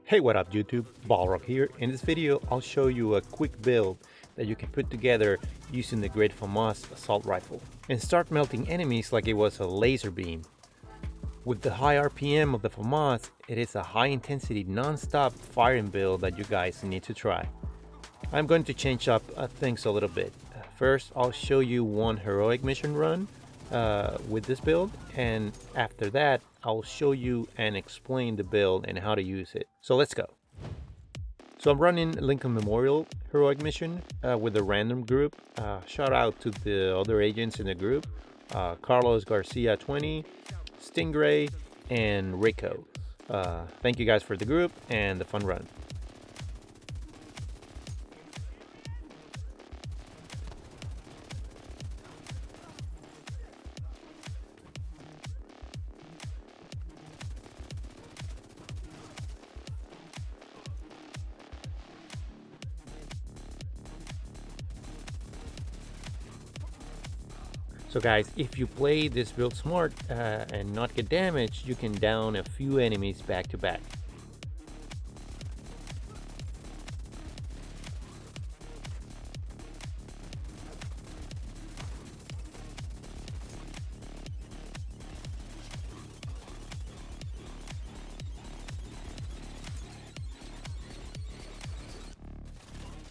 Hey, what up YouTube? Balrogx here. In this video I'll show you a quick build that you can put together using the great FAMAS assault rifle and start melting enemies like it was a laser beam. With the high RPM of the FAMAS, it is a high intensity non-stop firing build that you guys need to try. I'm going to change up things a little bit. First I'll show you one heroic mission run with this build, and after that I'll show you and explain the build and how to use it. So let's go. So I'm running Lincoln Memorial heroic mission with a random group. Shout out to the other agents in the group, Carlos Garcia 20, Stingray, and Rico. Thank you guys for the group and the fun run. So guys, if you play this build smart and not get damaged, you can down a few enemies back to back.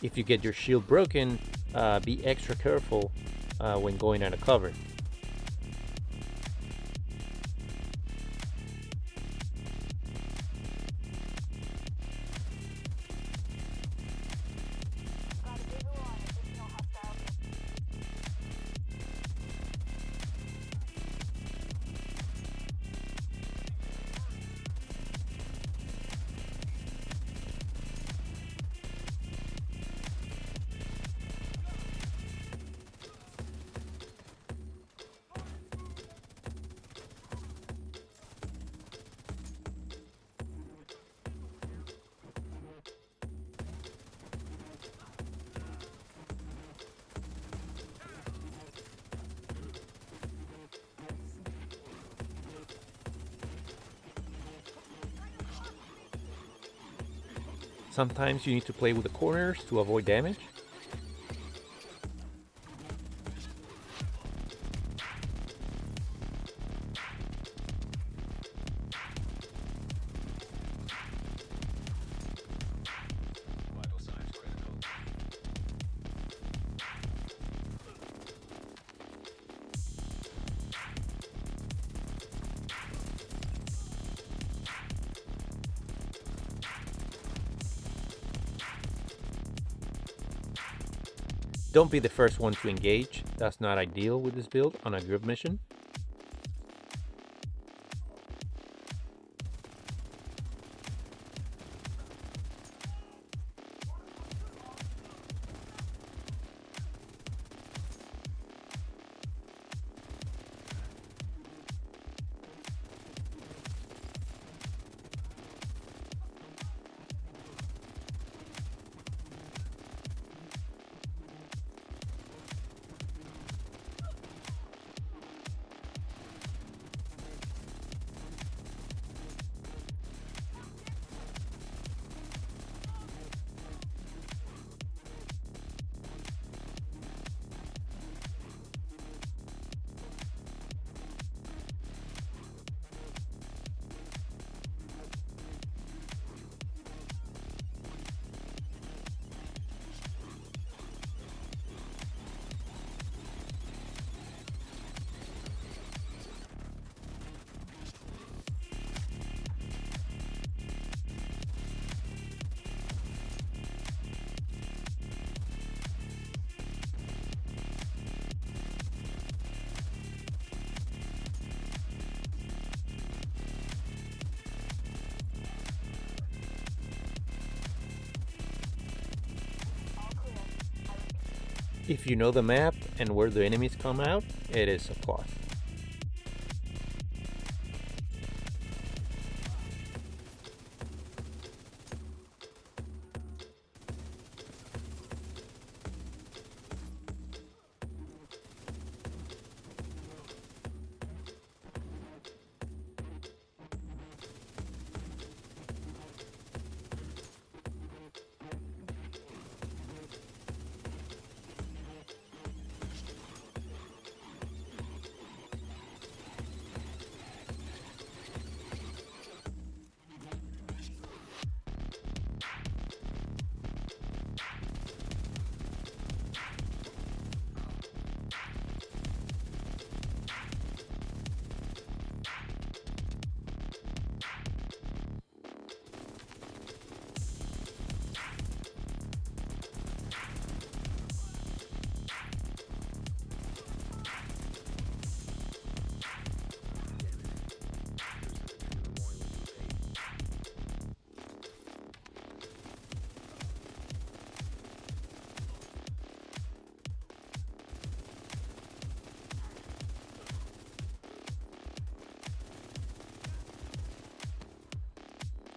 If you get your shield broken, be extra careful when going out of cover. Sometimes you need to play with the corners to avoid damage. Don't be the first one to engage, that's not ideal with this build on a group mission. If you know the map and where the enemies come out, it is a plus.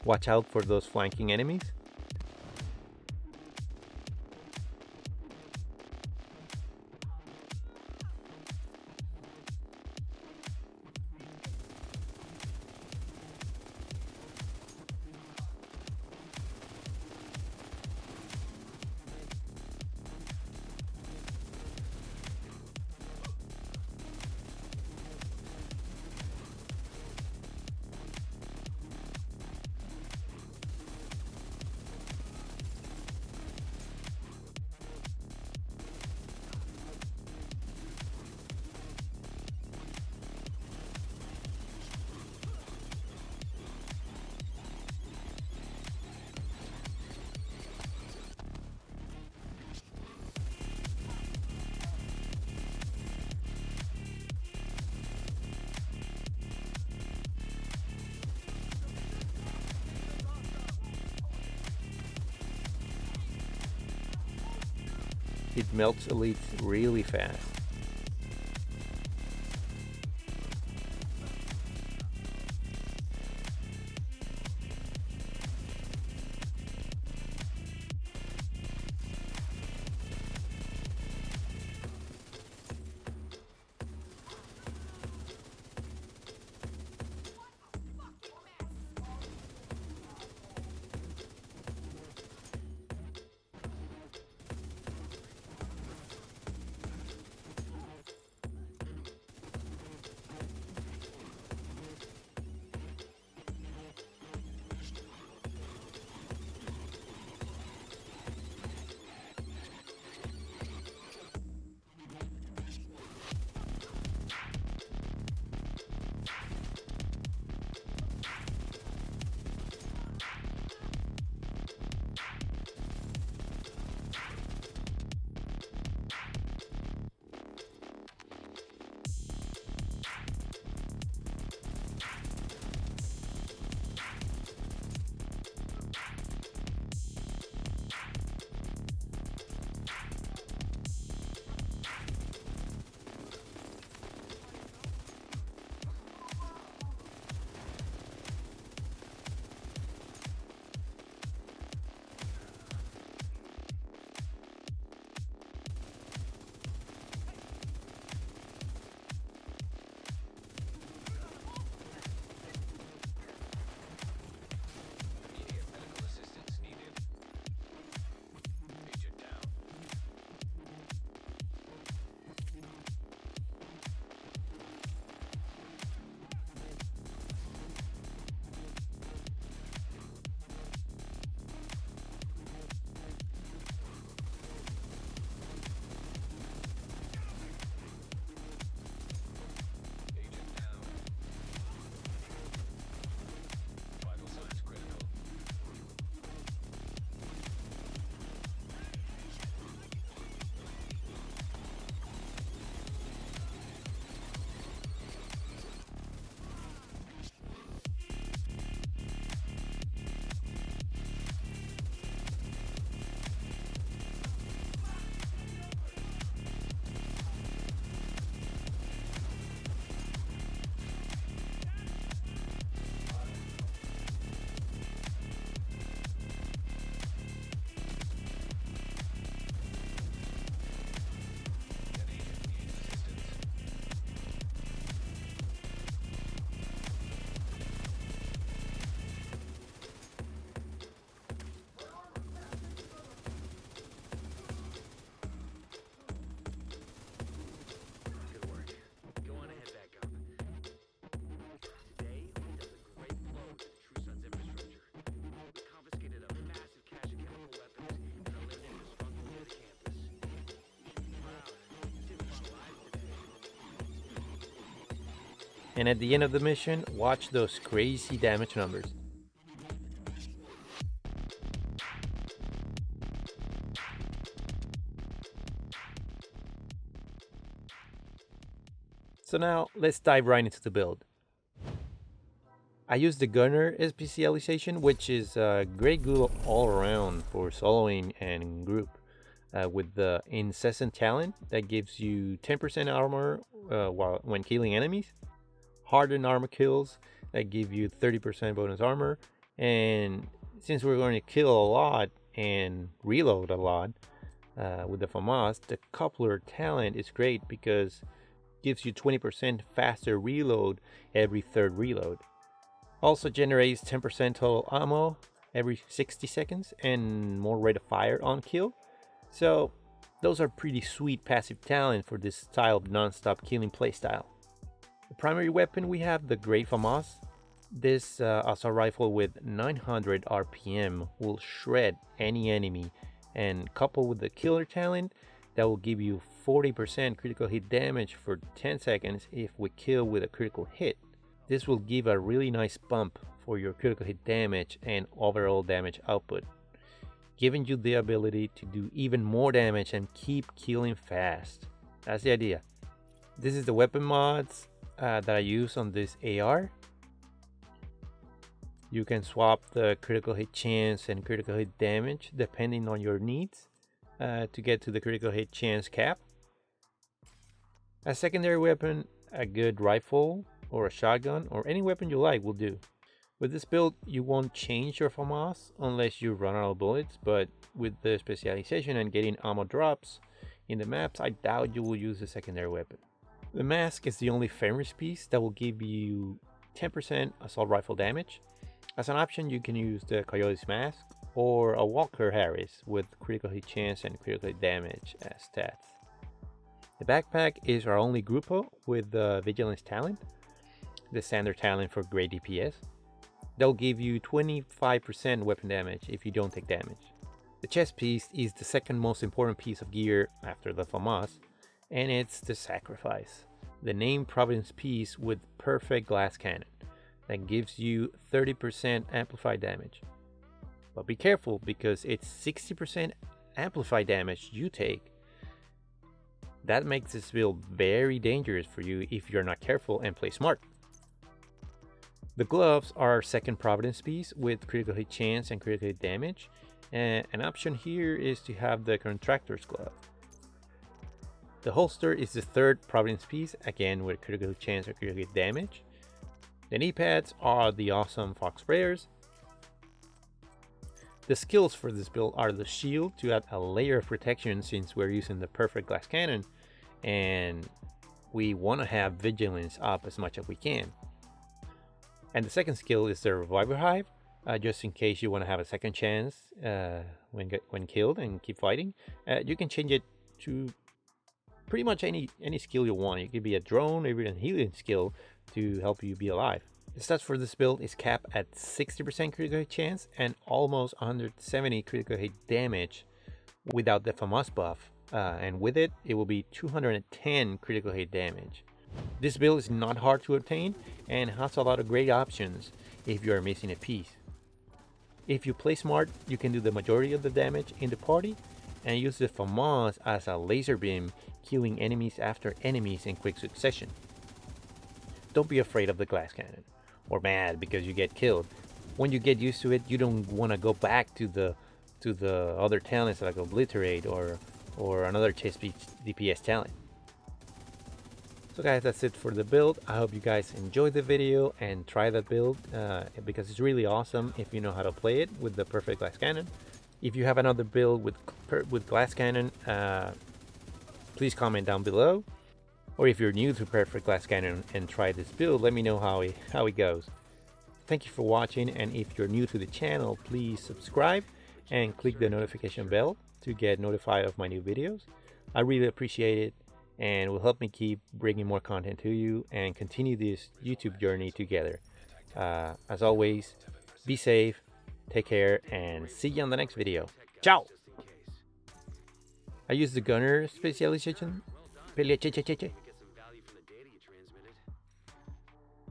Watch out for those flanking enemies. It melts elites really fast. And at the end of the mission, watch those crazy damage numbers. So now let's dive right into the build. I use the Gunner specialization, which is great good all around for soloing and group. With the incessant talent that gives you 10% armor when killing enemies, hardened armor kills that give you 30% bonus armor, And since we're going to kill a lot and reload a lot with the FAMAS, the coupler talent is great because it gives you 20% faster reload every third reload. Also generates 10% total ammo every 60 seconds and more rate of fire on kill. So those are pretty sweet passive talent for this style of non-stop killing playstyle. The primary weapon we have the Great FAMAS. This assault rifle with 900 RPM will shred any enemy, and coupled with the killer talent, that will give you 40% critical hit damage for 10 seconds if we kill with a critical hit. This will give a really nice bump for your critical hit damage and overall damage output, giving you the ability to do even more damage and keep killing fast. That's the idea. This is the weapon mods that I use on this AR. You can swap the critical hit chance and critical hit damage depending on your needs to get to the critical hit chance cap. As secondary weapon, a good rifle or a shotgun or any weapon you like will do. With this build, you won't change your FAMAS unless you run out of bullets, but with the specialization and getting ammo drops in the maps, I doubt you will use a secondary weapon. The mask is the only FAMAS piece that will give you 10% assault rifle damage. As an option, you can use the Coyote's mask or a Walker Harris with critical hit chance and critical hit damage as stats. The backpack is our only Grupo with the Vigilance talent, the standard talent for great DPS. They'll give you 25% weapon damage if you don't take damage. The chest piece is the second most important piece of gear after the FAMAS, and it's the Sacrifice, the named Providence piece with perfect glass cannon that gives you 30% amplified damage. But be careful because it's 60% amplified damage you take. That makes this build very dangerous for you if you're not careful and play smart. The gloves are our second Providence piece with critical hit chance and critical hit damage. And an option here is to have the Contractor's glove. The holster is the third Providence piece, again with critical hit chance or critical hit damage. The knee pads are the awesome Fox sprayers. The skills for this build are the shield to add a layer of protection since we're using the perfect glass cannon and we want to have vigilance up as much as we can. And the second skill is the Reviver Hive, just in case you want to have a second chance when killed and keep fighting. You can change it to pretty much any skill you want. It could be a drone, maybe a healing skill to help you be alive. The stats for this build is capped at 60% critical hit chance and almost 170 critical hit damage without the FAMAS buff. And with it, it will be 210 critical hit damage. This build is not hard to obtain and has a lot of great options if you are missing a piece. If you play smart, you can do the majority of the damage in the party and use the FAMAS as a laser beam, killing enemies after enemies in quick succession. Don't be afraid of the glass cannon or mad because you get killed. When you get used to it, you don't want to go back to the other talents like Obliterate or another chest DPS talent. So guys, that's it for the build. I hope you guys enjoyed the video and try that build because it's really awesome if you know how to play it with the perfect glass cannon. If you have another build with glass cannon, please comment down below. Or if you're new to perfect glass cannon and try this build, let me know how it goes. Thank you for watching, and if you're new to the channel, please subscribe and click the notification bell to get notified of my new videos. I really appreciate it and will help me keep bringing more content to you and continue this YouTube journey together. As always, be safe, take care, and see you on the next video. Ciao! I use the gunner specialization.